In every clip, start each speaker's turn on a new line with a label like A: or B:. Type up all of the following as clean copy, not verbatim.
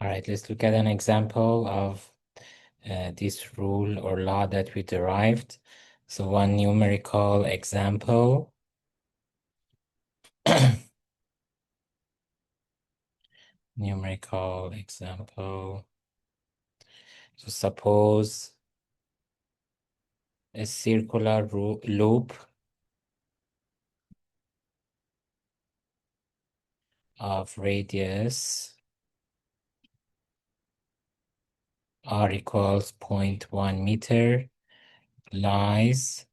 A: right, let's look at an example of this rule or law that we derived. So one numerical example. Numerical example. So suppose a circular loop of radius r equals 0.1 meter lies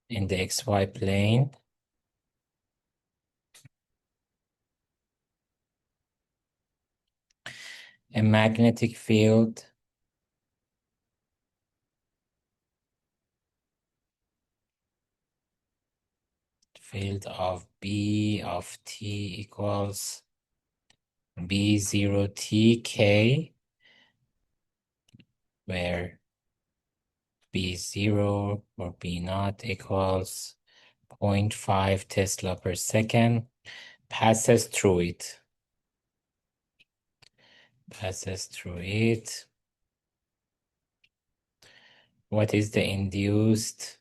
A: in the xy plane a magnetic field of B of t equals B0 tk, where B0 or B0 equals 0.5 Tesla per second, passes through it. What is the induced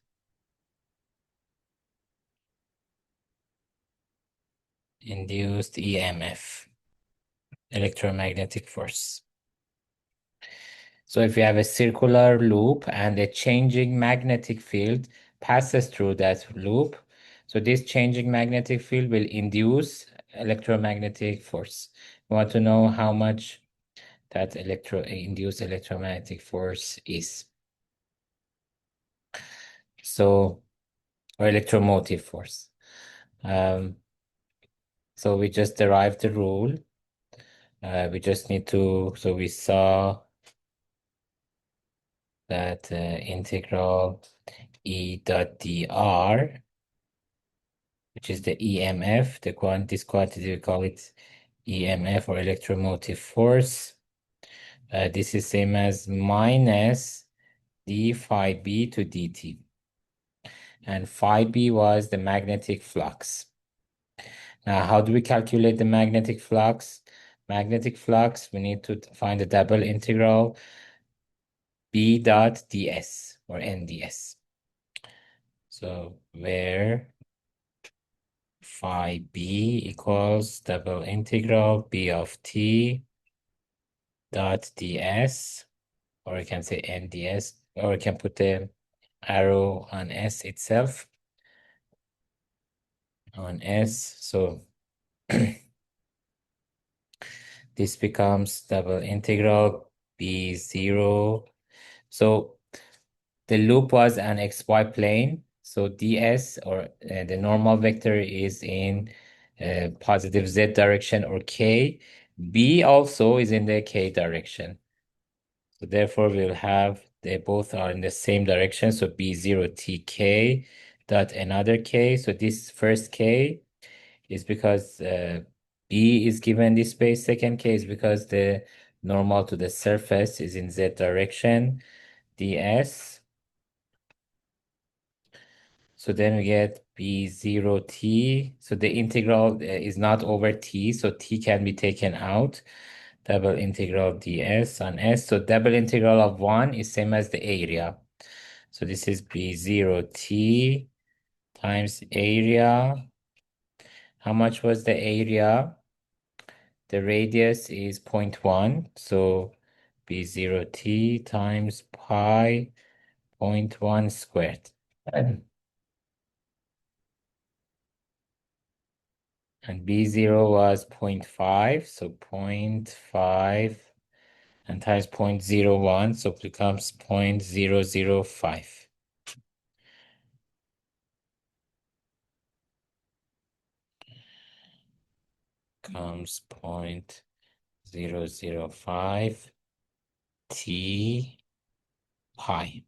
A: EMF, electromagnetic force? So if you have a circular loop and a changing magnetic field passes through that loop, so this changing magnetic field will induce electromagnetic force. We want to know how much that induced electromagnetic force is. So, or electromotive force. So we just derived the rule. We just need to, so we saw that integral E dot dr, which is the EMF, this quantity, we call it EMF or electromotive force. This is same as minus d phi b to dt. And phi b was the magnetic flux. Now, how do we calculate the magnetic flux? Magnetic flux, we need to find the double integral B dot ds or nds. So where phi b equals double integral B of t dot ds, or we can say nds, or we can put the arrow on s itself, on s. So this becomes double integral B0. So the loop was an xy plane. So ds, or the normal vector, is in positive z direction, or k. B also is in the k direction. So therefore, we'll have they both are in the same direction. So B0 tk dot another k. So this first k is because B is given this space. Second k is because the normal to the surface is in z direction, ds. So then we get B0t. So the integral is not over t, so t can be taken out. Double integral ds on s. So double integral of 1 is same as the area. So this is B0t times area. How much was the area? The radius is 0.1. So B0t times pi 0.1 squared. And B0 was 0.5, so 0.5 and times 0.01, so it becomes 0.005. Comes 0.005 t pi.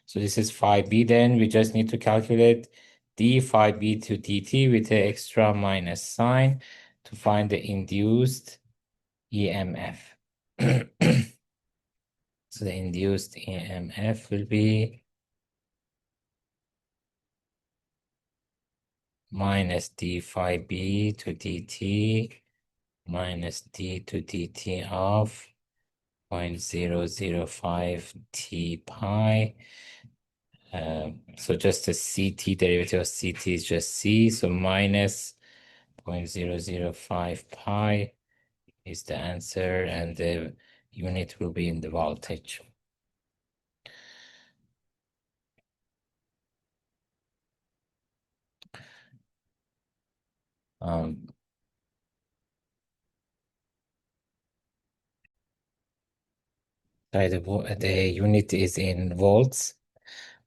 A: So this is phi b. Then we just need to calculate d phi b to dt with the extra minus sign to find the induced EMF. So the induced EMF will be minus d phi b to dt minus d to dt of 0.005 t pi. So just the ct, derivative of ct is just c, so minus 0.005 pi is the answer, and the unit will be in the voltage. The unit is in volts,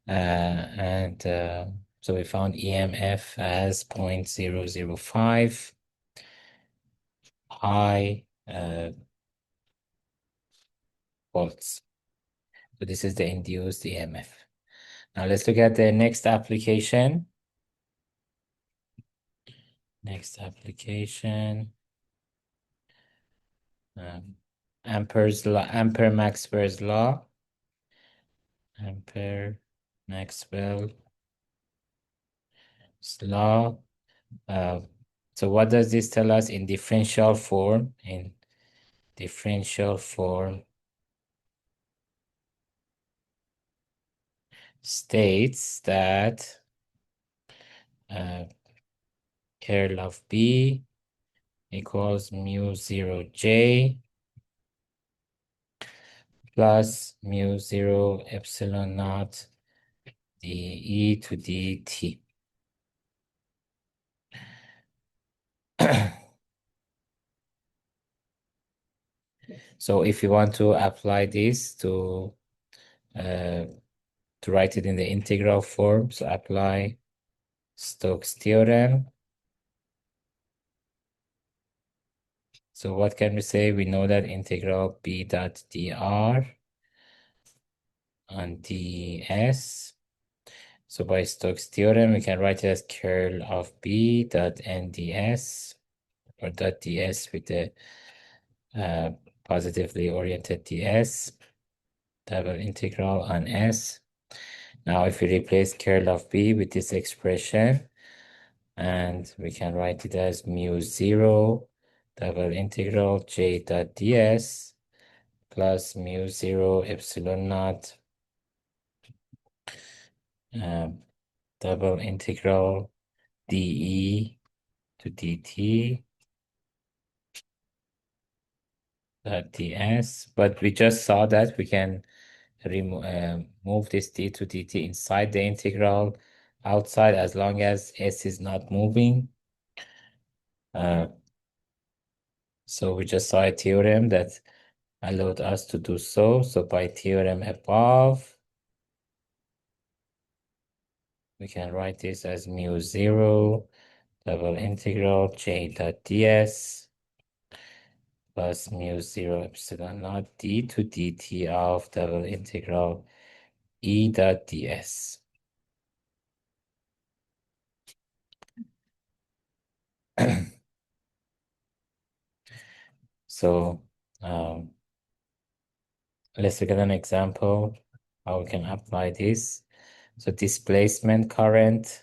A: and so we found EMF as 0.005 pi volts. So this is the induced EMF. Now let's look at the next application. Next application. Ampere's law, Ampere-Maxwell's law. Ampere-Maxwell's law. So what does this tell us in differential form? In differential form states that curl of B equals mu 0 J plus mu 0 epsilon naught dE to dt. So if you want to apply this to write it in the integral form, so apply Stokes theorem. So what can we say? We know that integral B dot dr on ds. So by Stokes theorem, we can write it as curl of B dot nds, or dot ds with the positively oriented ds, double integral on s. Now if we replace curl of B with this expression, and we can write it as mu 0 double integral j dot ds plus mu 0 epsilon naught double integral dE to dt dot ds. But we just saw that we can move this d to dt inside the integral outside as long as s is not moving. So we just saw a theorem that allowed us to do so. So by theorem above, we can write this as mu 0 double integral j dot ds plus mu 0 epsilon naught d to dt of double integral e dot ds. So let's look at an example how we can apply this. So displacement current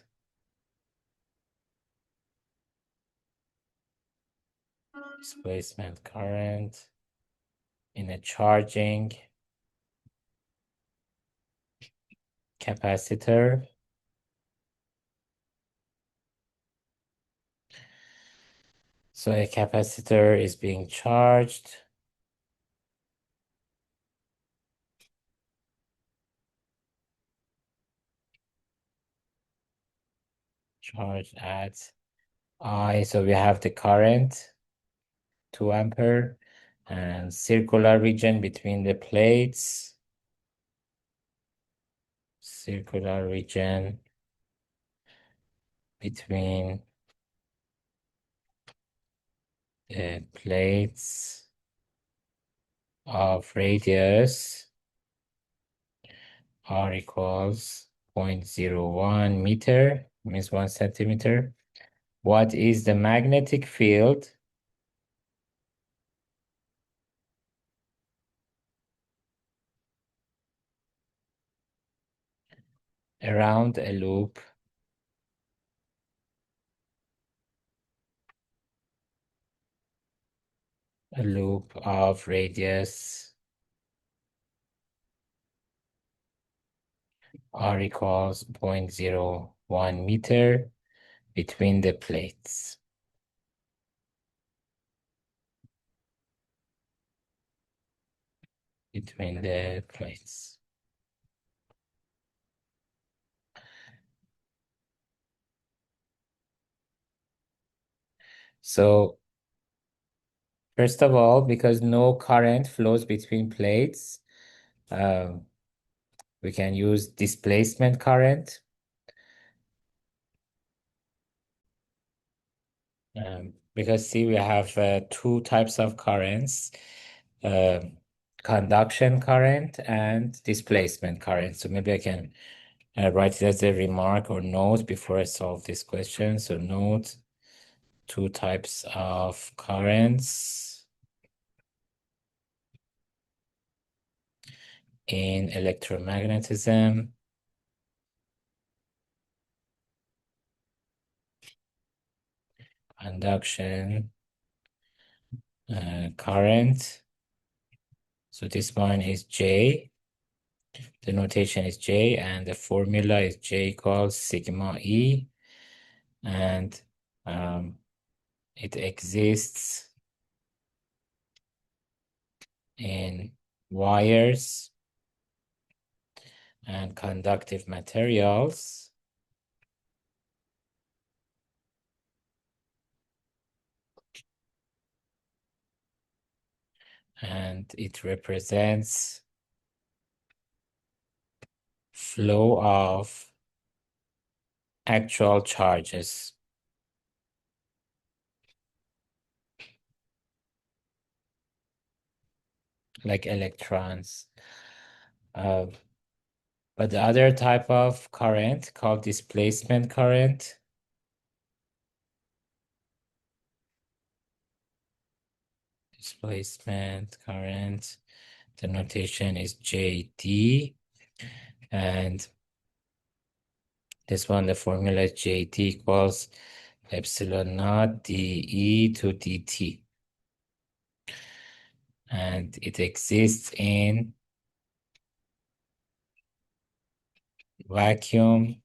A: in a charging capacitor. So a capacitor is being charged at I. So we have the current 2 ampere and circular region between the plates. Circular region between the plates of radius r equals 0.01 meter, means 1 centimeter. What is the magnetic field around a loop a loop of radius r equals 0.01 meter between the plates. Between the plates. So first of all, because no current flows between plates, we can use displacement current. Because see, we have two types of currents, conduction current and displacement current. So maybe I can write it as a remark or note before I solve this question. So note two types of currents in electromagnetism. Conduction current. So this one is J. The notation is J, and the formula is J equals sigma E. And it exists in wires and conductive materials. And it represents flow of actual charges. Like electrons. But the other type of current called displacement current. Displacement current. The notation is JD. And this one, the formula is JD equals epsilon naught dE to dt. And it exists in vacuum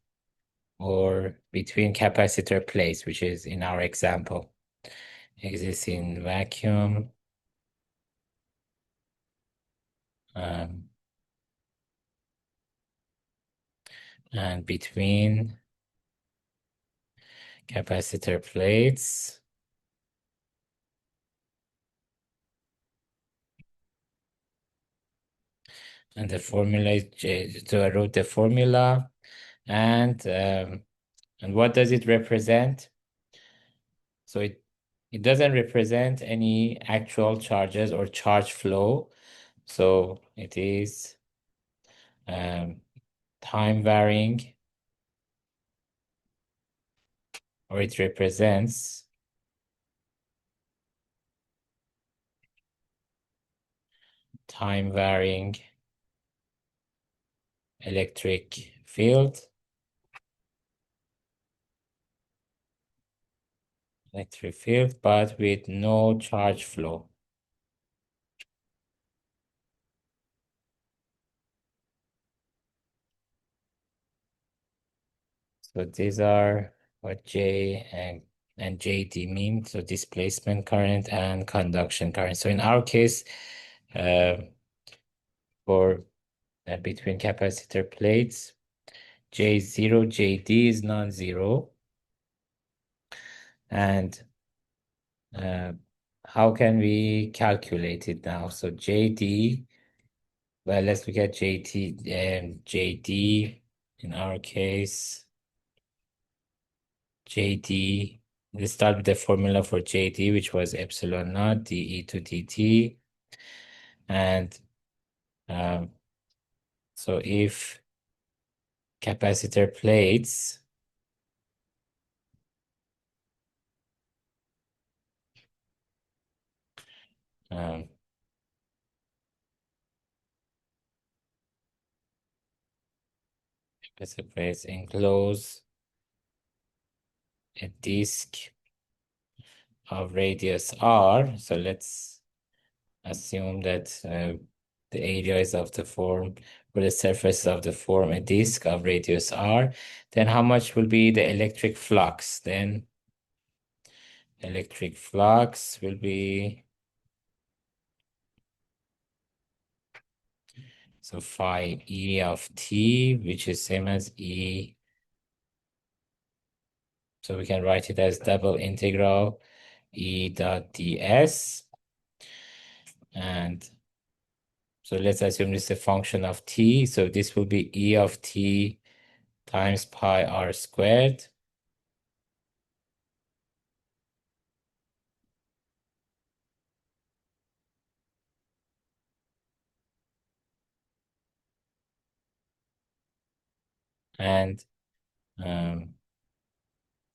A: or between capacitor plates, which is in our example. Exists in vacuum and between capacitor plates. And the formula is J. So I wrote the formula, and what does it represent? So it doesn't represent any actual charges or charge flow. So it is time varying, or it represents time varying electric field. Electric field, but with no charge flow. So these are what J and JD mean. So displacement current and conduction current. So in our case, for between capacitor plates, J0, JD is non-zero. And how can we calculate it now? So JD, well, let's look at JT and JD in our case. JD, let's start with the formula for JD, which was epsilon naught dE to dt. And so if capacitor plates um, capacitor plates enclose a disk of radius r. So let's assume that the areas of the form or the surface of the form a disk of radius r, then how much will be the electric flux? Then electric flux will be, so phi E of t, which is same as E. So we can write it as double integral E dot ds. And so let's assume this is a function of t. So this will be E of t times pi r squared. And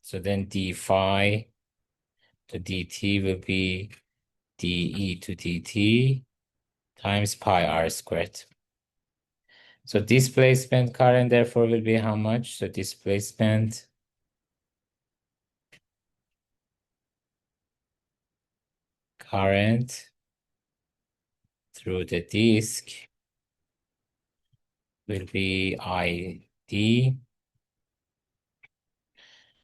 A: so then d phi to dt will be dE to dt times pi r squared. So displacement current therefore will be how much? So displacement current through the disk will be ID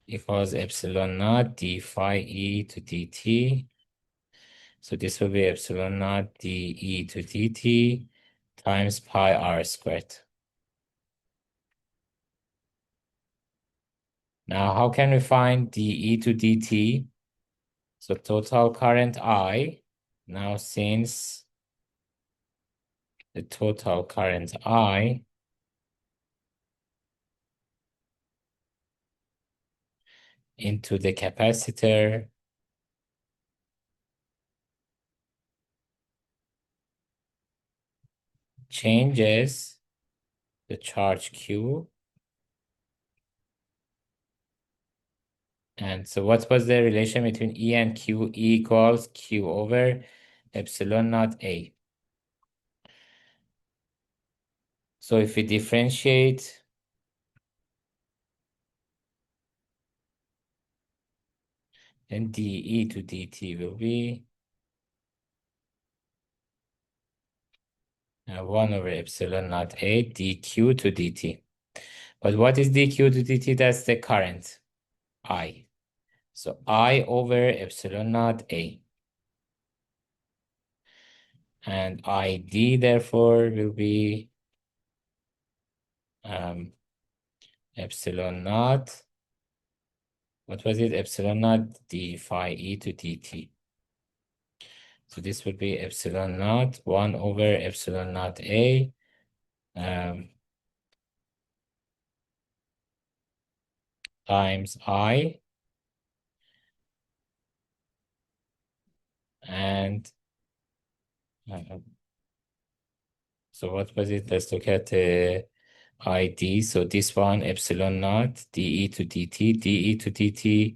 A: equals epsilon naught d phi E to dt. So this will be epsilon naught dE to dt times pi r squared. Now, how can we find dE to dt? So total current I. Now, since the total current I into the capacitor changes the charge Q. And so what was the relation between E and Q? E equals Q over epsilon naught A. So if we differentiate, then dE to dt will be 1 over epsilon naught A dQ to dt. But what is dQ to dt? That's the current, I. So I over epsilon naught A. And ID therefore will be epsilon naught. What was it? Epsilon naught d phi E to dt. So this would be epsilon naught 1 over epsilon naught A times I. And so what was it? Let's look at the ID. So this one, epsilon naught dE to dt, dE to dt,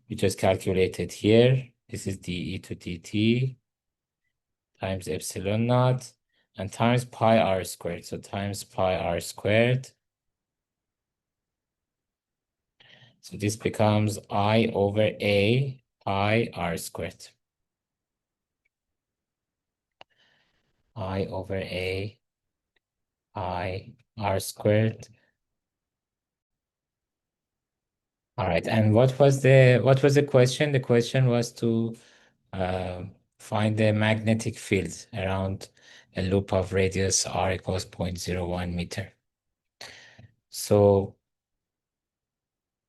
A: we just calculated here. This is dE to dt times epsilon naught and times pi r squared. So times pi r squared. So this becomes I over A pi r squared. I over A pi r squared. All right. And what was the question? The question was to find the magnetic field around a loop of radius r equals 0.01 meter. So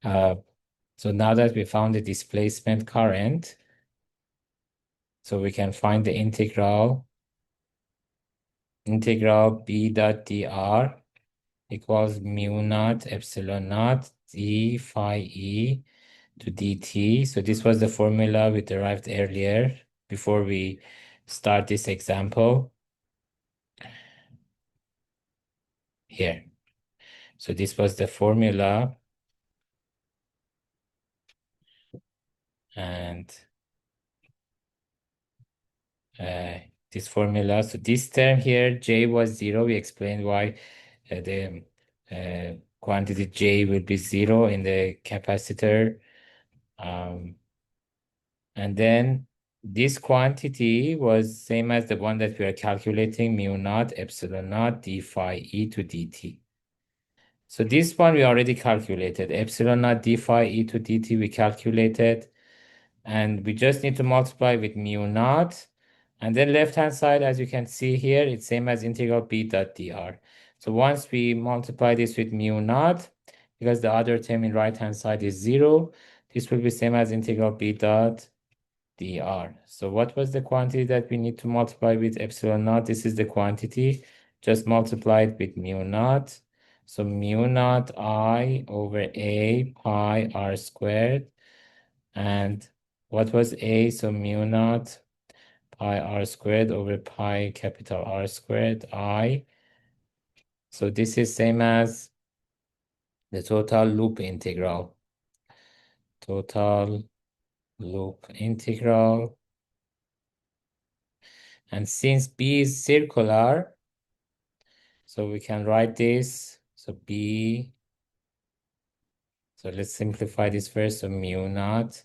A: so now that we found the displacement current, so we can find the integral b dot dr equals mu naught epsilon naught d phi E to dt. So this was the formula we derived earlier before we start this example here. So this was the formula, and this formula, so this term here, J was 0. We explained why the quantity J will be 0 in the capacitor. And then this quantity was same as the one that we are calculating, mu naught epsilon naught d phi e to dt. So this one we already calculated. Epsilon naught d phi e to dt we calculated. And we just need to multiply with mu naught. And then left-hand side, as you can see here, it's same as integral b dot dr. So once we multiply this with mu naught, because the other term in right-hand side is 0, this will be same as integral b dot dr. So what was the quantity that we need to multiply with epsilon naught? This is the quantity. Just multiply it with mu naught. So mu naught I over a pi r squared. And what was a? So mu naught pi r squared over pi capital R squared I. So this is same as the total loop integral. Total loop integral. And since B is circular, so we can write this. So B, so let's simplify this first. So mu naught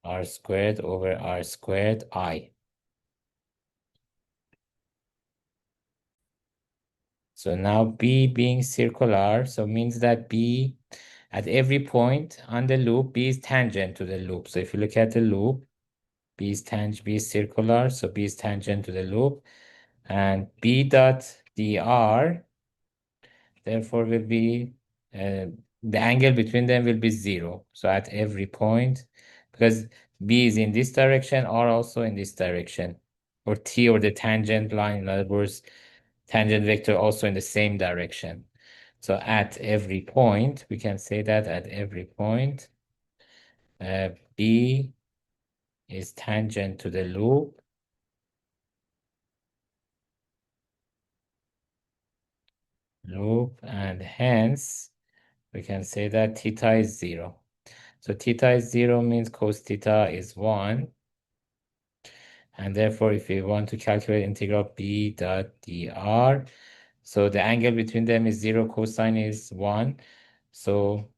A: R squared over R squared I. So now B being circular, so means that B at every point on the loop, B is tangent to the loop. So if you look at the loop, B is circular, so B is tangent to the loop. And B dot dr, therefore, will be the angle between them will be 0. So at every point, because B is in this direction, R also in this direction, or T or the tangent line, in other words, tangent vector also in the same direction. So at every point, we can say that at every point, B is tangent to the loop, and hence we can say that theta is 0. So theta is 0 means cos theta is 1. And therefore, if we want to calculate integral b dot dr, so the angle between them is 0, cosine is 1. So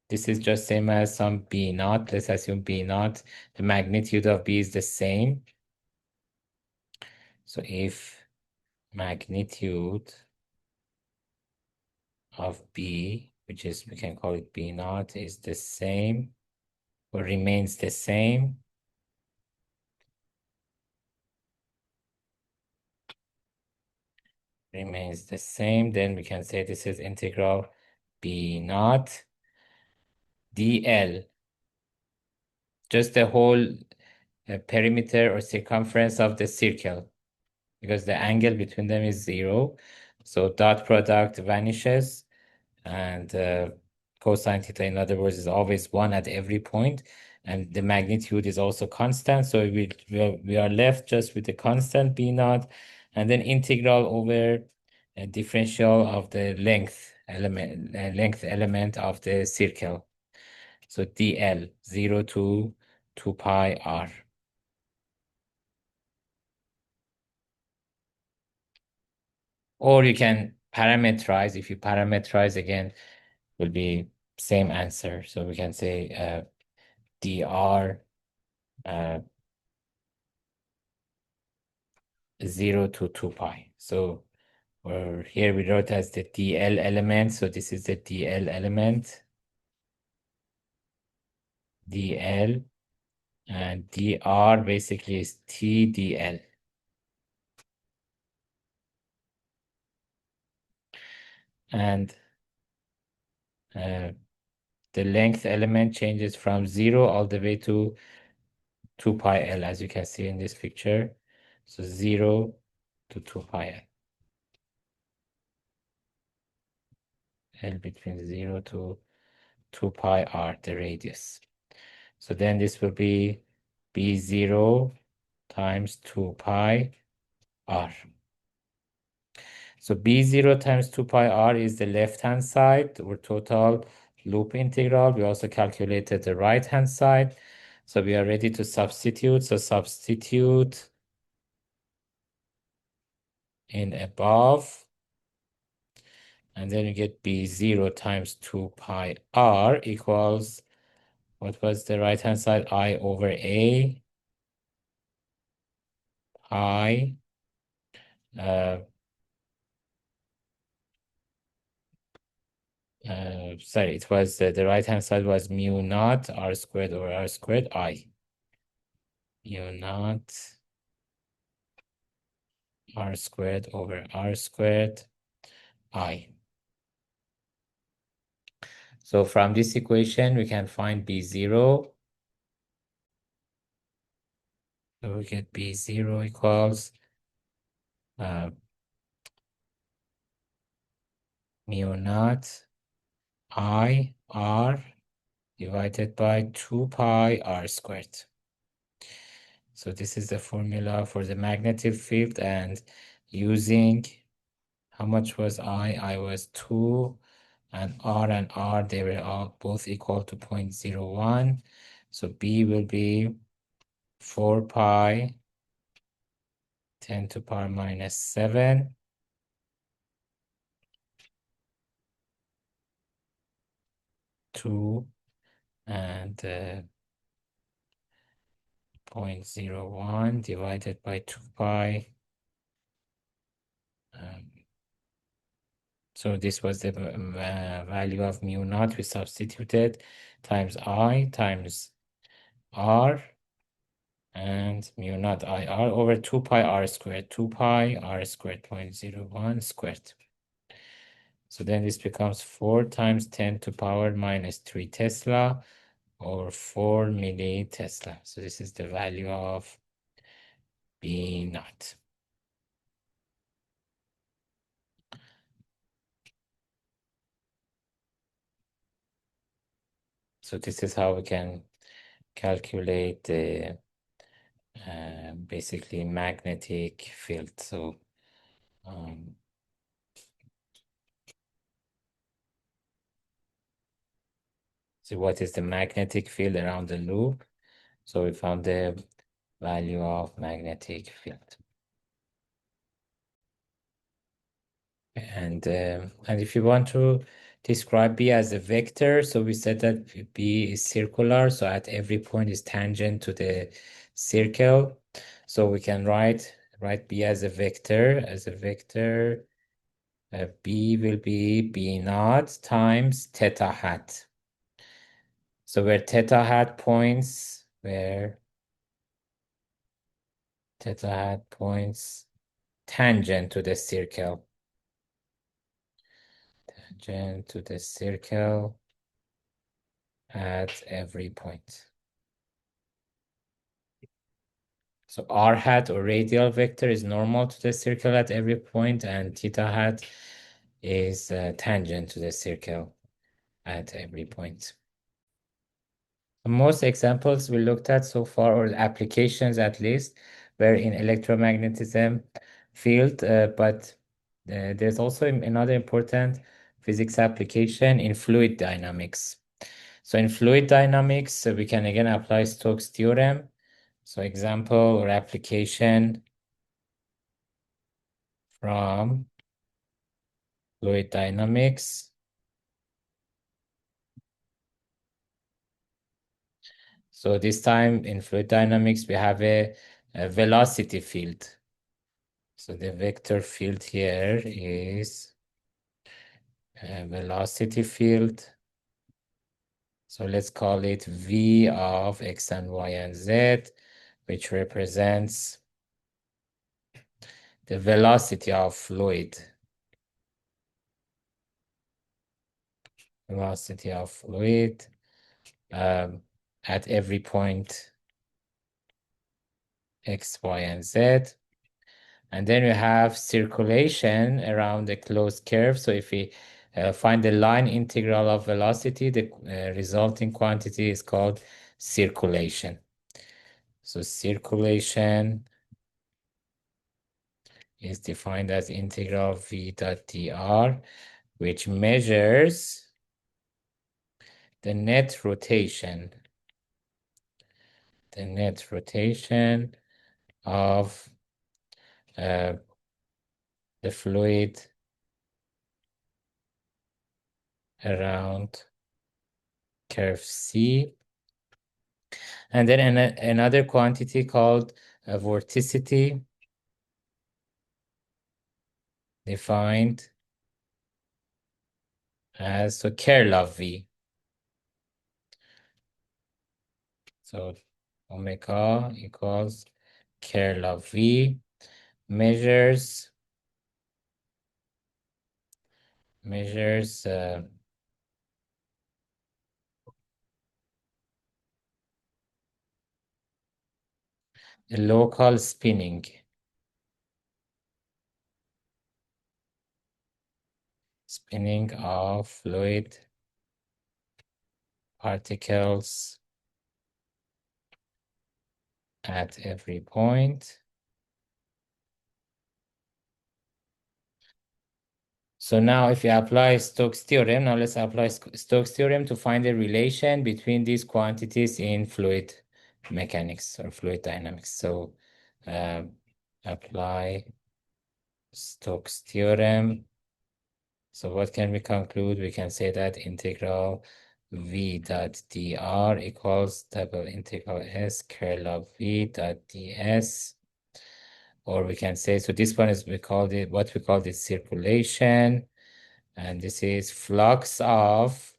A: this is just same as some b naught. Let's assume b naught. The magnitude of b is the same. So if magnitude of b, which is, we can call it b naught, is the same or remains the same, then we can say this is integral b naught dl, just the whole perimeter or circumference of the circle, because the angle between them is 0. So dot product vanishes, and cosine theta, in other words, is always 1 at every point, and the magnitude is also constant. So we are left just with the constant b naught, and then integral over a differential of the length element of the circle. So dl 0 to 2 pi r. Or you can parameterize. If you parameterize again, will be same answer. So we can say dr 0 to 2 pi. So or here we wrote as the dl element. So this is the dl element, dl, and dr basically is tdl. And the length element changes from 0 all the way to 2 pi l, as you can see in this picture. So 0 to 2 pi l. L between 0 to 2 pi r, the radius. So then this will be b0 times 2 pi r. So b0 times 2 pi r is the left-hand side, or total loop integral. We also calculated the right-hand side. So we are ready to substitute. So substitute in above. And then you get b0 times 2 pi r equals, what was the right-hand side? I over a I uh, sorry, it was the right hand side was mu naught r squared over r squared I. Mu naught r squared over r squared I. So from this equation, we can find B0. So we get B0 equals mu naught I r divided by 2 pi r squared. So this is the formula for the magnetic field, and using how much was I? I was 2, and R, they were all both equal to 0.01. So B will be 4 pi 10 to the power minus 7 2 and 0.01 divided by 2 pi. So this was the value of mu naught we substituted, times I times R, and mu naught IR over 2 pi r squared, 2 pi r squared 0.01 squared. So then this becomes 4 times 10 to the power minus 3 Tesla, or 4 millitesla. So this is the value of B naught. So this is how we can calculate the basically magnetic field. So so what is the magnetic field around the loop? So we found the value of magnetic field. And if you want to describe B as a vector, so we said that B is circular, so at every point is tangent to the circle. So we can write B as a vector. B will be B naught times theta hat. So where theta hat points tangent to the circle. Tangent to the circle at every point. So r hat, or radial vector, is normal to the circle at every point, and theta hat is tangent to the circle at every point. Most examples we looked at so far, or applications at least, were in electromagnetism field, but there's also another important physics application in fluid dynamics. So in fluid dynamics, we can again apply Stokes' theorem. So example or application from fluid dynamics. So this time in fluid dynamics, we have a velocity field. So the vector field here is a velocity field. So let's call it V of X and Y and Z, which represents the velocity of fluid. Velocity of fluid at every point X, Y, and Z. And then we have circulation around the closed curve. So if we find the line integral of velocity, the resulting quantity is called circulation. So circulation is defined as integral v dot dr, which measures the net rotation. The net rotation of the fluid around curve C. And then another quantity called vorticity. defined as, so curl of V. So omega equals curl of V measures the local spinning of fluid particles at every point. So now if you apply Stokes theorem, now let's apply Stokes theorem to find the relation between these quantities in fluid mechanics or fluid dynamics. So apply Stokes theorem. So what can we conclude? We can say that integral v dot dr equals double integral s curl of v dot ds. Or we can say, so this one is what we call the circulation, and this is flux of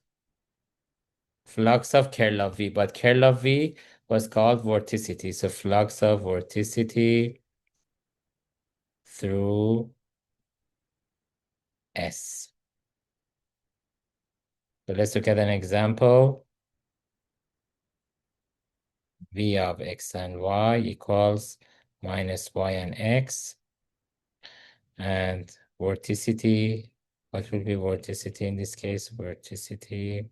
A: curl of v, but curl of v was called vorticity. So flux of vorticity through S. So let's look at an example. V of x and y equals minus y and x. And vorticity, what will be vorticity in this case? Vorticity,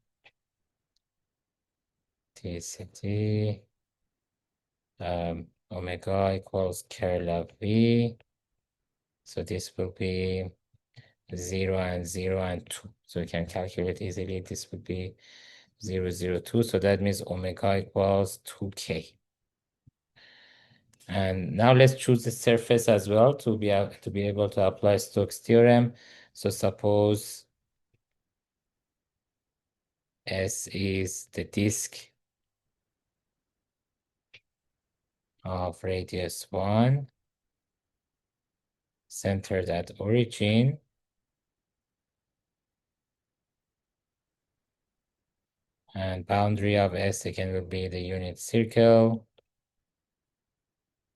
A: omega equals curl of v. So this will be 0 and 0 and 2. So we can calculate easily. This would be 0, 0, 2. So that means omega equals 2k. And now let's choose the surface as well to be able to apply Stokes theorem. So suppose S is the disk of radius 1, centered at origin, and boundary of S again will be the unit circle.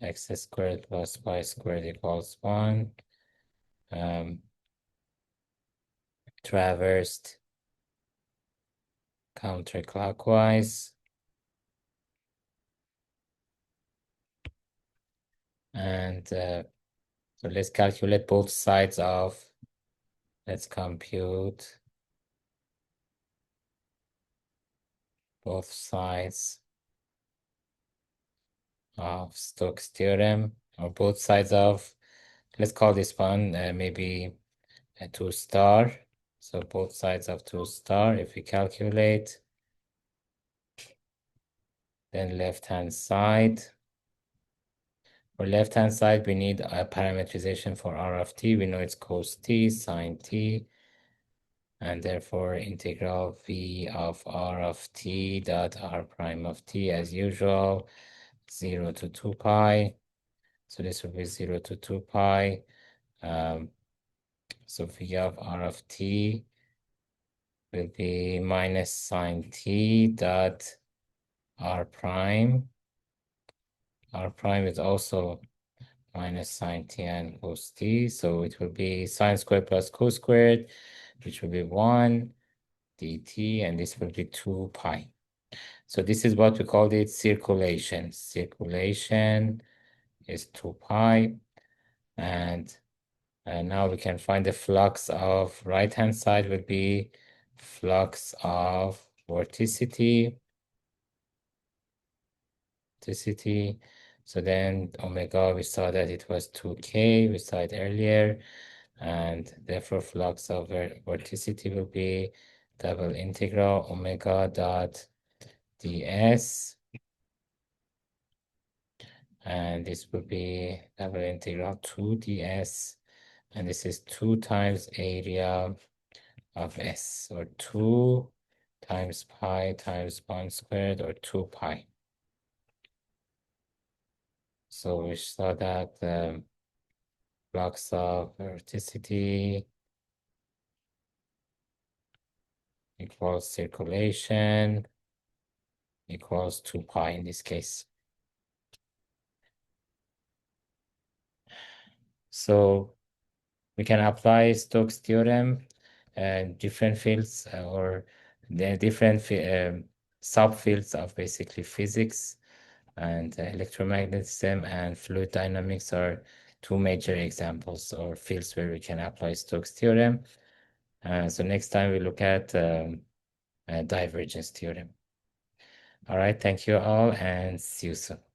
A: X squared plus y squared equals 1. Traversed counterclockwise. And so let's calculate both sides of, let's compute both sides of Stokes theorem, or both sides of, let's call this one maybe a 2 star. So both sides of 2 star, if we calculate, then left-hand side. For left-hand side, we need a parametrization for r of t. We know it's cos t, sine t, and therefore integral v of r of t dot r prime of t as usual, 0 to 2 pi. So this will be 0 to 2 pi. So v of r of t will be minus sine t dot r prime. R prime is also minus sine t and cos t. So it will be sine squared plus cos squared, which will be 1 dt, and this will be 2 pi. So this is what we called it circulation. Circulation is 2 pi. And now we can find the flux of right-hand side would be flux of vorticity. So then omega, we saw that it was 2k, we saw it earlier. And therefore flux of vorticity will be double integral omega dot ds. And this will be double integral 2 ds. And this is 2 times area of S, or 2 times pi times 1 squared, or 2 pi. So we saw that flux of vorticity equals circulation equals 2 pi in this case. So we can apply Stokes theorem different fields or the different subfields of basically physics and electromagnetism and fluid dynamics are two major examples or fields where we can apply Stokes theorem. So next time we look at divergence theorem. All right, thank you all and see you soon.